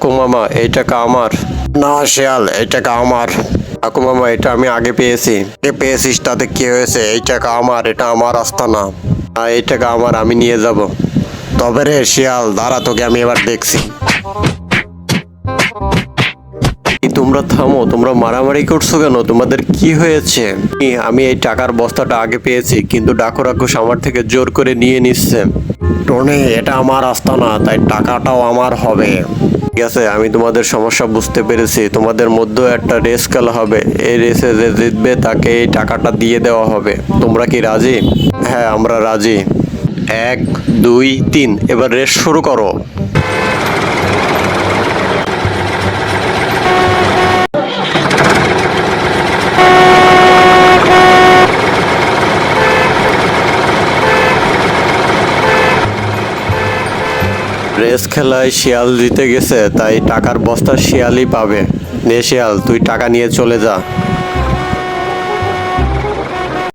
কাকু মামা এই টাকা আমার। না শিয়াল, এই টাকা আমার। কাকু মামা এটা আমি আগে পেয়েছি। পেয়েছিস তাতে কি হয়েছে? এই টাকা আমার, এটা আমার আস্তানা। এই টাকা আমার, আমি নিয়ে যাব। তবে রে শিয়াল, দাঁড়া, তোকে আমি এবার দেখছি। তোমরা থামো, তোমরা মারামারি করছো কেন? তোমাদের কি হয়েছে? আমি এই টাকার বস্তাটা আগে পেয়েছি, কিন্তু ডাকু রাক্ষস আমার থেকে জোর করে নিয়ে নিচ্ছে। টনি, এটা আমার আস্তানা, তাই টাকাটাও আমার হবে। ঠিক আছে, আমি তোমাদের সমস্যা বুঝতে পেরেছি। তোমাদের মধ্যে একটা রেস খেলা হবে। এই রেসে যে জিতবে তাকে এই টাকাটা দিয়ে দেওয়া হবে। তোমরা কি রাজি? হ্যাঁ, আমরা রাজি। 1 2 3, এবার রেস শুরু করো। রেস খেলায় শিয়াল জিতে গেছে, তাই টাকার বস্তা শিয়ালই পাবে। নে শিয়াল, তুই টাকা নিয়ে চলে যা।